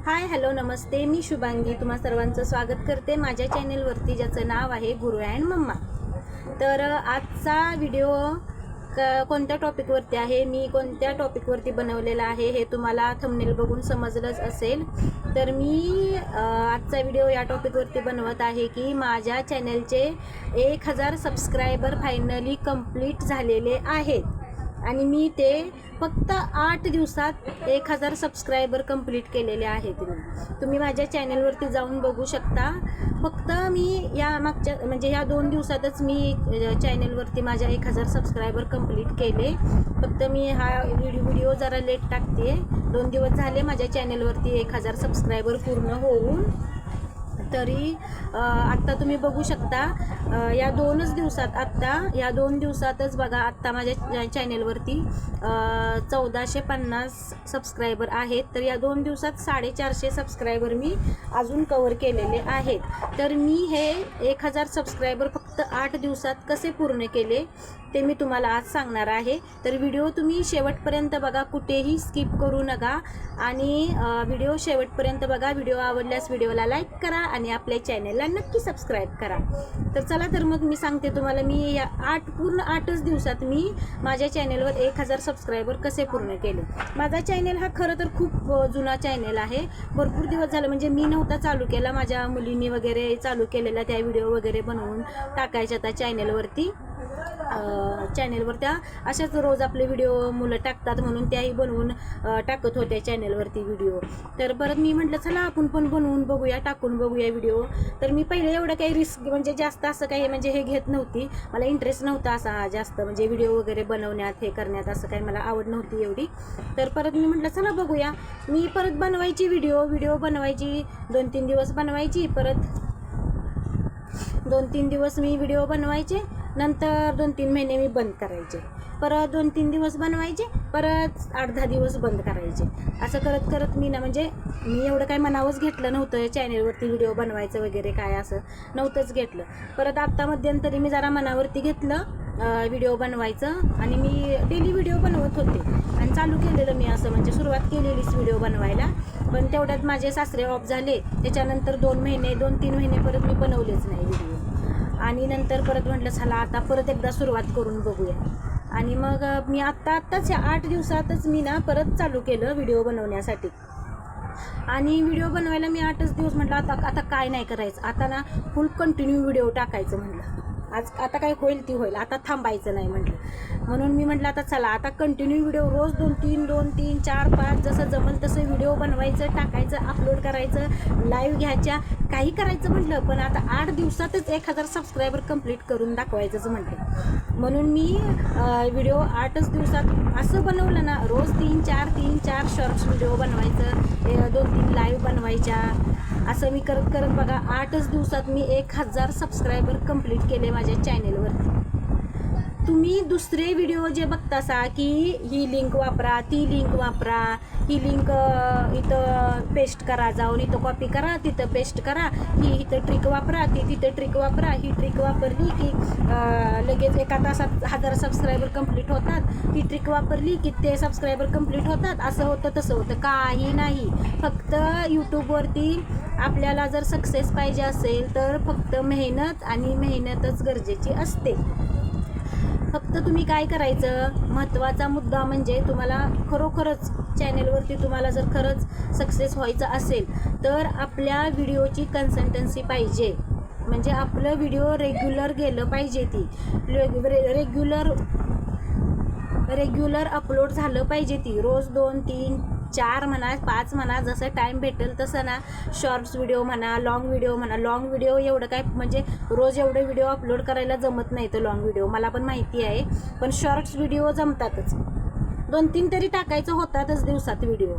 Hi hello नमस्ते, मी शुभांगी तुम्हा सर्वांचं स्वागत करते माझ्या चॅनेलवरती, ज्याचं नाव आहे गुरु अँड मम्मा. तर आजचा व्हिडिओ कोणत्या टॉपिकवरती आहे, मी कोणत्या टॉपिकवरती बनवलेला आहे हे तुम्हाला थंबनेल बघून समजलंच असेल. तर मी आजचा व्हिडिओ या टॉपिकवरती बनवत आहे की माझ्या चॅनेलचे 1000 सबस्क्रायबर फायनली कंप्लीट झालेले आहेत आणि मी ते फक्त 8 दिवसात 1000 सबस्क्रायबर कंप्लीट केलेले आहेत. तुम्ही माझ्या चॅनेलवरती जाऊन बघू शकता. फक्त मी या मागच्या म्हणजे ह्या 2 दिवसातच मी चॅनेलवरती माझ्या 1000 सबस्क्रायबर कंप्लीट केले. फक्त मी हा व्हिडिओ जरा लेट टाकते. 2 दिवस झाले माझ्या चॅनेलवरती 1000 सबस्क्रायबर पूर्ण होऊन. तरी आत्ता तुम्ही बघू शकता या 2च दिवसात या 2 दिवसातच बघा आत्ता माझ्या चॅनेलवरती 1450 सबस्क्रायबर आहेत. तर या 2 दिवसात 450 सबस्क्रायबर मी अजून कवर केलेले आहेत. तर मी हे 1000 सबस्क्रायबर फक्त 8 दिवसात कसे पूर्ण केले ते मी तुम्हाला आज सांगणार आहे. तर व्हिडिओ तुम्ही शेवटपर्यंत बघा, कुठेही स्किप करू नका आणि व्हिडिओ शेवटपर्यंत बघा. व्हिडिओ आवडल्यास व्हिडिओला लाईक करा आणि आपल्या चॅनलला नक्की सबस्क्राईब करा. तर चला तर मग मी सांगते तुम्हाला मी या पूर्ण 8च दिवसात मी माझ्या चॅनलवर 1000 सबस्क्रायबर कसे पूर्ण केले. माझा चॅनल हा खरं तर खूप जुना चॅनल आहे. भरपूर दिवस झालं, म्हणजे मी नव्हता चालू केला, माझ्या मुलींनी वगैरे चालू केलेला त्या व्हिडिओ वगैरे बनवून टाकायच्या त्या चॅनलवरती. त्या अशाच रोज आपले व्हिडिओ मुलं टाकतात म्हणून त्याही बनवून टाकत होत्या चॅनलवरती व्हिडिओ. तर परत मी म्हटलं चला आपण पण बनवून बघूया, टाकून बघूया व्हिडिओ. तर मी पहिले एवढं काही रिस्क म्हणजे जास्त असं काही म्हणजे हे घेत नव्हती. मला इंटरेस्ट नव्हता असा जास्त, म्हणजे व्हिडिओ वगैरे बनवण्यात हे करण्यात असं काही मला आवड नव्हती एवढी. तर परत मी म्हटलं चला बघूया. मी परत बनवायची व्हिडिओ बनवायची, 2-3 दिवस बनवायची, परत 2-3 दिवस मी व्हिडिओ बनवायचे, नंतर 2-3 महिने मी बंद करायचे, परत 2-3 दिवस बनवायचे, परत 8-10 दिवस बंद करायचे. असं करत करत मी म्हणजे मी एवढं काही मनावंच घेतलं नव्हतं चॅनेलवरती व्हिडिओ बनवायचं वगैरे, काय असं नव्हतंच घेतलं. परत आत्ता मध्यंतरी मी जरा मनावरती घेतलं व्हिडिओ बनवायचं आणि मी डेली व्हिडिओ बनवत होते आणि चालू केलेलं मी असं, म्हणजे सुरुवात केलेलीच व्हिडिओ बनवायला. पण तेवढ्यात माझे सासरे ऑफ झाले. त्याच्यानंतर 2-3 महिने परत मी बनवलेच नाही व्हिडिओ. आणि नंतर परत म्हटलं चला आता परत एकदा सुरुवात करून बघूया. आणि मग मी आत्ताच 8 दिवसातच मी परत चालू केलं व्हिडिओ बनवण्यासाठी. आणि व्हिडिओ बनवायला मी 8च दिवस म्हटलं आता काय नाही करायचं, आता फुल कंटिन्यू व्हिडिओ टाकायचं म्हटलं. आता काय होईल ती होईल, आता थांबायचं नाही म्हटलं. म्हणून मी म्हटलं आता चला आता कंटिन्यू व्हिडिओ रोज 2-3, 4-5 जसं जमल तसं व्हिडिओ बनवायचं, टाकायचं, अपलोड करायचं, लाईव्ह घ्यायच्या, काही करायचं म्हटलं. पण आता 8 दिवसातच 1000 सबस्क्रायबर कंप्लीट करून दाखवायचंच म्हटलं. म्हणून मी व्हिडिओ 8च दिवसात असं बनवलं ना, रोज 3-4 शॉर्ट्स व्हिडिओ बनवायचं, 2-3 लाईव्ह बनवायच्या. असं मी करत करत बघा 8च दिवसात मी 1000 सबस्क्रायबर कंप्लीट केले माझ्या चॅनेलवरती. तुम्ही दुसरे व्हिडिओ जे बघतासा की ही लिंक वापरा, ती लिंक वापरा, ही लिंक इथं पेस्ट करा, जाऊन इथं कॉपी करा, तिथं पेस्ट करा, ही इथं ट्रिक वापरा, ती तिथं ट्रिक वापरा, ही ट्रिक वापरली की लगेच 1 तासात 1000 सबस्क्रायबर कंप्लीट होतात, ही ट्रिक वापरली की ते सबस्क्रायबर कंप्लीट होतात, असं होतं तसं होतं, काही नाही. फक्त यूट्यूबवरती आपल्याला जर सक्सेस पाहिजे असेल तर फक्त मेहनत आणि मेहनतच गरजेची असते. फक्त तुम्ही काय करायचं, महत्त्वाचा मुद्दा म्हणजे तुम्हाला खरोखरच चॅनेलवरती तुम्हाला जर खरंच सक्सेस व्हायचं असेल तर आपल्या व्हिडिओची कन्सिस्टन्सी पाहिजे. म्हणजे आपलं व्हिडिओ रेग्युलर गेलं पाहिजे, ती रेग्युलर अपलोड झालं पाहिजे, ती रोज 2-3-4 म्हणा, 5 म्हणा, जसं टाईम भेटेल तसं शॉर्ट्स व्हिडिओ म्हणा, लॉंग व्हिडिओ एवढं काय म्हणजे रोज एवढे व्हिडिओ अपलोड करायला जमत नाही. तर लॉंग व्हिडिओ मला पण माहिती आहे, पण शॉर्ट्स व्हिडिओ जमतातच. 2-3 तरी टाकायचं होतातच दिवसात व्हिडिओ,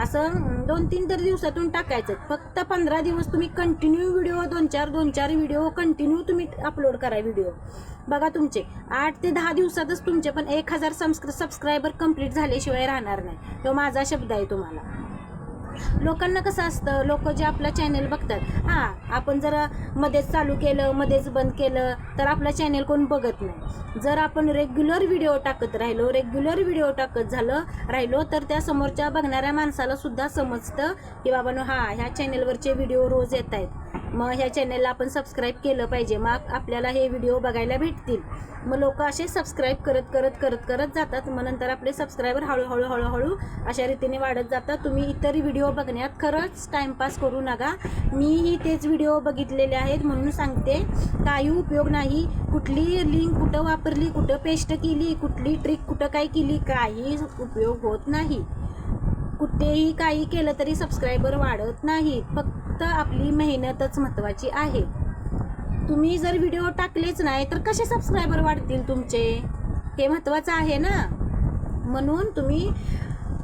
असं 2-3 तरी दिवसातून टाकायचं. फक्त 15 दिवस तुम्ही कंटिन्यू व्हिडिओ 2-4 व्हिडिओ कंटिन्यू तुम्ही अपलोड करा व्हिडिओ. बघा तुमचे 8 ते 10 दिवसातच तुमचे पण 1000 सबस्क्रायबर कंप्लीट झाल्याशिवाय राहणार नाही. तो माझा शब्द आहे तुम्हाला. लोकांना कसं असतं, लोक जे आपलं चॅनल बघतात, हां आपण जर मध्येच चालू केलं मध्येच बंद केलं तर आपलं चॅनल कोण बघत नाही. जर आपण रेग्युलर व्हिडिओ टाकत राहिलो तर त्या समोरच्या बघणाऱ्या माणसाला सुद्धा समजतं की बाबांनो हां ह्या चॅनलवरचे व्हिडिओ रोज येत आहेत, मग ह्या चॅनलला आपण सबस्क्राईब केलं पाहिजे, मग आपल्याला हे व्हिडिओ बघायला भेटतील. मग लोक असे सबस्क्राईब करत जातात. मग नंतर आपले सबस्क्रायबर हळूहळू अशा रीतीने वाढत जातात. तुम्ही इतर व्हिडिओ बघण्यात खरंच टाईमपास करू नका. मीही तेच व्हिडिओ बघितलेले आहेत म्हणून सांगते, काही उपयोग नाही. कुठली लिंक कुठं वापरली, कुठं पेस्ट केली, कुठली ट्रिक कुठं काय केली, काही उपयोग होत नाही. कुठेही काही केलं तरी सबस्क्रायबर वाढत नाही. फक्त आपली मेहनतच महत्त्वाची आहे. तुम्ही जर व्हिडिओ टाकलेच नाही तर कसे सबस्क्रायबर वाढतील तुमचे, हे महत्त्वाचं आहे ना. म्हणून तुम्ही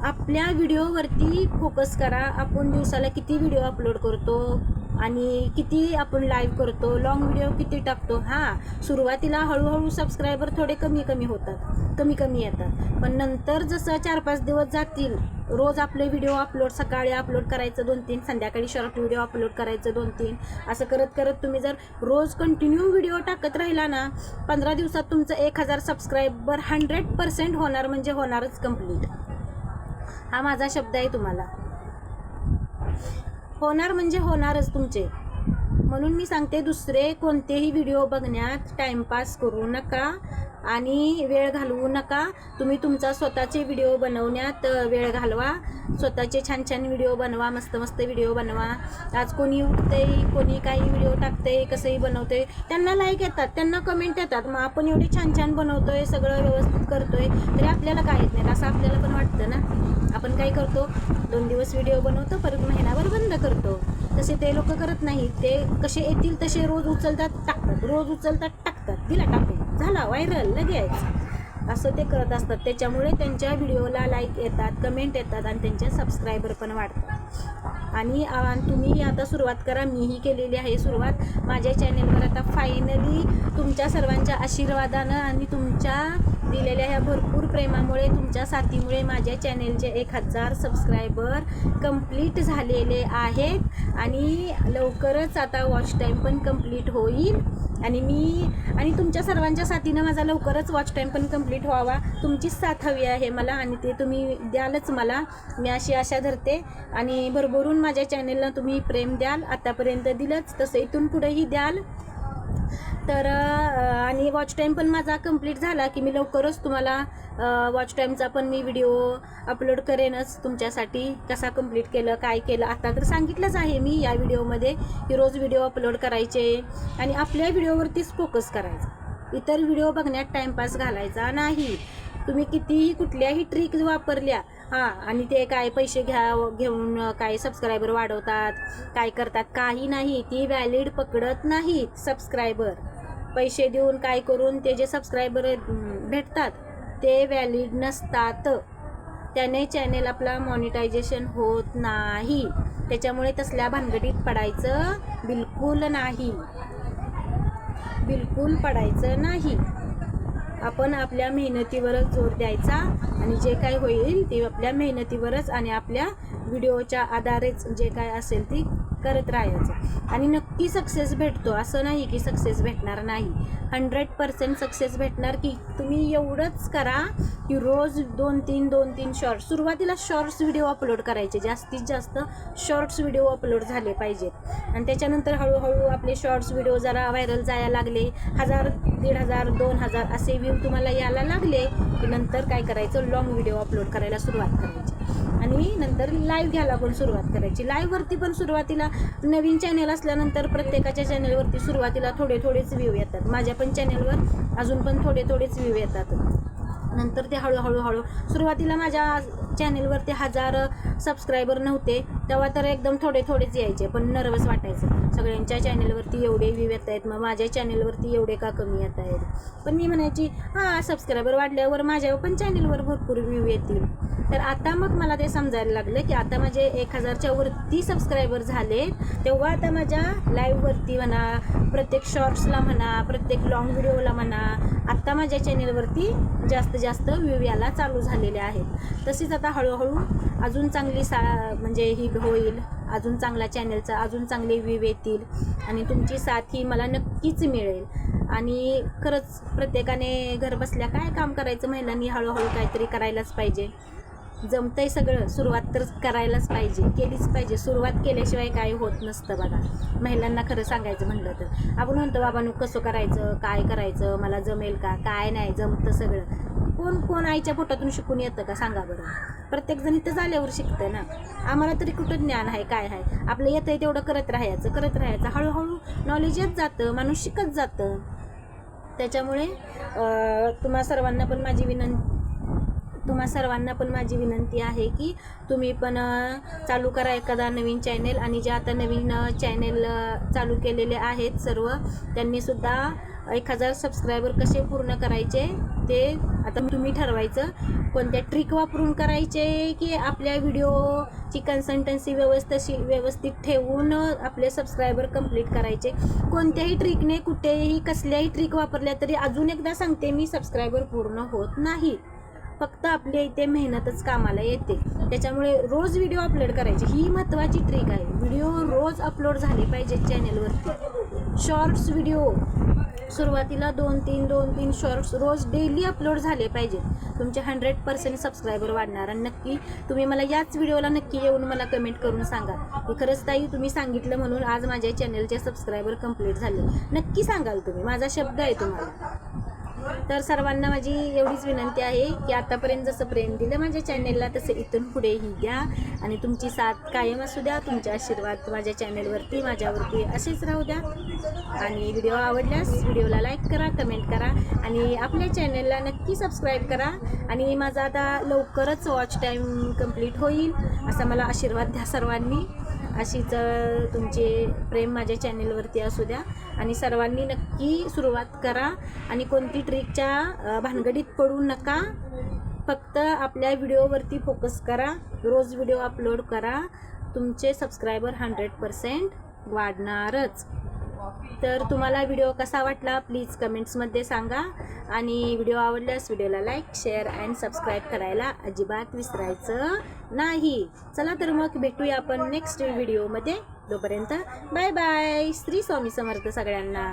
आपल्या व्हिडिओवरती फोकस करा. आपण दिवसाला किती व्हिडिओ अपलोड करतो आणि किती आपण लाईव्ह करतो, लॉंग व्हिडिओ किती टाकतो. हां सुरुवातीला हळूहळू सबस्क्रायबर थोडे कमी होतात, कमी येतात. पण नंतर जसं 4-5 दिवस जातील, रोज आपले व्हिडिओ अपलोड, सकाळी अपलोड करायचं 2-3, संध्याकाळी शॉर्ट व्हिडिओ अपलोड करायचं 2-3, असं करत तुम्ही जर रोज कंटिन्यू व्हिडिओ टाकत राहिला ना, 15 दिवसात तुमचं 1000 सबस्क्रायबर 100% होणार, म्हणजे होणारच कंप्लीट. हा माझा शब्द आहे तुम्हाला, होणार म्हणजे होणारच तुमचे. म्हणून मी सांगते, दुसरे कोणतेही व्हिडिओ बघण्यात टाईमपास करू नका आणि वेळ घालवू नका. तुम्ही तुमचा स्वतःचे व्हिडिओ बनवण्यात वेळ घालवा. स्वतःचे छान व्हिडिओ बनवा, मस्त व्हिडिओ बनवा. आज कोणी उठतंय, कोणी काही व्हिडिओ टाकतंय, कसंही बनवतंय, त्यांना लाईक येतात, त्यांना कमेंट येतात. मग आपण एवढे छान बनवतोय, सगळं व्यवस्थित करतोय, तरी आपल्याला काय येत नाही असं आपल्याला पण वाटतं ना. आपण काय करतो, 2 दिवस व्हिडिओ बनवतो, परत महिनाभर बंद करतो. तसे ते लोक करत नाहीत. ते कसे येतील तसे रोज उचलतात टाकतात, दिला टाकून, झाला व्हायरल लगेच, असं ते करत असतात. त्याच्यामुळे त्यांच्या व्हिडिओला लाईक येतात, कमेंट येतात आणि त्यांचे सबस्क्रायबर पण वाढतात. आणि तुम्ही आता सुरुवात करा. मीही केलेली आहे सुरुवात. माझ्या चॅनेलवर आता फायनली तुमच्या सर्वांच्या आशीर्वादानं आणि तुमच्या दिलेल्या ह्या भरपूर प्रेमामुळे, तुमच्या साथीमुळे माझ्या चॅनेलचे 1000 सबस्क्रायबर कंप्लीट झालेले आहेत. आणि लवकरच आता वॉच टाईम पण कंप्लीट होईल. आणि तुमच्या सर्वांच्या साथीनं माझा लवकरच वॉच टाईम पण कंप्लीट व्हावा. तुमचीच साथ हवी आहे मला आणि ते तुम्ही द्यालच मला, मी अशी आशा धरते. आणि भरभरून माझ्या चॅनेलला तुम्ही प्रेम द्याल, आतापर्यंत दिलंच, तसं इथून पुढेही द्याल. तर आणि वॉच टाईम पण माझा कंप्लीट झाला की मी लवकरच तुम्हाला वॉच टाईमचा पण मी व्हिडिओ अपलोड करेनच तुमच्यासाठी. कसा कंप्लीट केलं, काय केलं, आता तर सांगितलंच आहे मी या व्हिडिओमध्ये की रोज व्हिडिओ अपलोड करायचे आणि आपल्या व्हिडिओवरतीच फोकस करायचा. इतर व्हिडिओ बघण्यात टाईमपास घालायचा नाही. तुम्ही कितीही कुठल्याही ट्रिक वापरल्या, हां आणि ते काय पैसे घेऊन काय सबस्क्रायबर वाढवतात, काय करतात, काही नाही. ती व्हॅलिड पकडत नाहीत सबस्क्रायबर. पैसे देऊन काय करून ते जे सबस्क्रायबर भेटतात ते व्हॅलिड नसतात. त्याने चॅनेल आपला मॉनिटायझेशन होत नाही. त्याच्यामुळे तसल्या भानगडीत पडायचं बिलकुल पडायचं नाही. आपण आपल्या मेहनतीवरच जोर द्यायचा आणि जे काय होईल ते आपल्या मेहनतीवरच आणि आपल्या व्हिडिओच्या आधारेच जे काय असेल ते करत राहायचं. आणि नक्की सक्सेस भेटतो, असं नाही की सक्सेस भेटणार नाही. 100% सक्सेस भेटणार. की तुम्ही एवढंच करा की रोज 2-3 शॉर्ट्स, सुरुवातीला शॉर्ट्स व्हिडिओ अपलोड करायचे, जास्तीत जास्त शॉर्ट्स व्हिडिओ अपलोड झाले पाहिजेत. आणि त्याच्यानंतर हळूहळू आपले शॉर्ट्स व्हिडिओ जरा व्हायरल जायला लागले, 1000, 1500, 2000 असे व्ह्यू तुम्हाला यायला लागले की नंतर काय करायचं, लॉंग व्हिडिओ अपलोड करायला सुरुवात करायची. आणि नंतर लाईव्ह घ्यायला पण सुरुवात करायची. लाईव्हवरती पण सुरुवातीला नवीन चॅनल असल्यानंतर प्रत्येकाच्या चॅनलवरती सुरुवातीला थोडेच व्ह्यू येतात. माझ्या पण चॅनलवर अजून पण थोडेच व्ह्यू येतात. नंतर ते हळूहळू सुरुवातीला माझ्या चॅनेलवरती 1000 सबस्क्रायबर नव्हते तेव्हा तर एकदम थोडेच यायचे, पण नर्वस वाटायचं. सगळ्यांच्या चॅनेलवरती एवढे व्ह्यू येत आहेत, मग माझ्या चॅनेलवरती एवढे का कमी येत आहेत. पण मी म्हणायची हां सबस्क्रायबर वाढल्यावर माझ्या पण चॅनेलवर भरपूर व्ह्यू येतील. तर आता मग मला ते समजायला लागलं की आता माझे 1000च्या वरती सबस्क्रायबर झाले, तेव्हा आता माझ्या लाईव्हवरती म्हणा, प्रत्येक शॉर्ट्सला म्हणा, प्रत्येक लॉंग व्हिडिओला म्हणा, आत्ता माझ्या चॅनेलवरती जास्त व्ह्यू यायला चालू झालेले आहेत. तसेच आता हळूहळू अजून चांगली म्हणजे ही होईल, अजून चांगला चॅनलचा अजून चांगले व्ह्यू येतील आणि तुमची साथ ही मला नक्कीच मिळेल. आणि खरंच प्रत्येकाने घर बसल्या काय काम करायचं, महिलांनी हळूहळू काहीतरी करायलाच पाहिजे. जमतंय सगळं, सुरुवात तर करायलाच पाहिजे, केलीच पाहिजे. सुरुवात केल्याशिवाय काही होत नसतं बघा. महिलांना खरं सांगायचं म्हणलं तर आपण म्हणतो बाबा कसं करायचं, काय करायचं, मला जमेल का, काय नाही, जमतं सगळं. कोण आईच्या पोटातून शिकून येतं का सांगा बरं. प्रत्येकजण इथं झाल्यावर शिकतं ना. आम्हाला तरी कुठं ज्ञान आहे, काय आहे, आपलं येतंय तेवढं करत राहायचं. हळूहळू नॉलेज येत जातं, माणूस शिकत जातं. त्याच्यामुळे तुम्हा सर्वांना पण माझी विनंती आहे की तुम्ही पण चालू करा एखादा नवीन चॅनेल. आणि जे आता नवीन चॅनेल चालू केलेले आहेत सर्व, त्यांनीसुद्धा 1000 सबस्क्रायबर कसे पूर्ण करायचे ते आता तुम्ही ठरवायचं. कोणत्या ट्रिक वापरून करायचे की आपल्या व्हिडिओची कन्सिस्टन्सी व्यवस्थित ठेवून आपले सबस्क्रायबर कंप्लीट करायचे. कोणत्याही ट्रिकने, कुठेही कसल्याही ट्रिक वापरल्या तरी अजून एकदा सांगते मी, सबस्क्रायबर पूर्ण होत नाही. फक्त आपल्या इथे मेहनतच कामाला येते. त्याच्यामुळे रोज व्हिडिओ अपलोड करायचे, ही महत्त्वाची ट्रिक आहे. व्हिडिओ रोज अपलोड झाले पाहिजे चॅनेलवरती. शॉर्ट्स व्हिडिओ सुरुवातीला 2-3 शॉर्ट्स रोज डेली अपलोड झाले पाहिजेत. तुमचे 100% सबस्क्रायबर वाढणार. आणि नक्की तुम्ही मला याच व्हिडिओला नक्की येऊन मला कमेंट करून सांगा की खरंच ताई तुम्ही सांगितलं म्हणून आज माझ्या चॅनलचे सबस्क्रायबर कंप्लीट झाले. नक्की सांगाल तुम्ही, माझा शब्द आहे तुम्हाला. तर सर्वांना माझी एवढीच विनंती आहे की आतापर्यंत जसं प्रेम दिलं माझ्या चॅनेलला तसं इथून पुढेही द्या. आणि तुमची साथ कायम असू द्या. तुमचे आशीर्वाद माझ्या चॅनेलवरती, माझ्यावरती असेच राहू द्या. आणि व्हिडिओ आवडल्यास व्हिडिओला लाईक करा, कमेंट करा आणि आपल्या चॅनेलला नक्की सबस्क्राईब करा. आणि माझा आता लवकरच वॉच टाईम कंप्लीट होईल असा मला आशीर्वाद द्या सर्वांनी. अशीच तुमचे प्रेम माझ्या चॅनेलवरती असू द्या. आणि सर्वांनी नक्की सुरुवात करा आणि कोणती ट्रिकच्या भानगडीत पडू नका. फक्त आपल्या व्हिडिओवरती फोकस करा, रोज व्हिडिओ अपलोड करा. तुमचे सबस्क्रायबर 100% वाढणारच. तर तुम्हाला व्हिडिओ कसा वाटला प्लीज कमेंट्समध्ये सांगा. आणि व्हिडिओ आवडल्यास व्हिडिओला लाईक, शेअर अँड सबस्क्राईब करायला अजिबात विसरायचं नाही. चला तर मग भेटूया आपण नेक्स्ट व्हिडिओमध्ये. तोपर्यंत बाय बाय. श्री स्वामी समर्थ सगळ्यांना.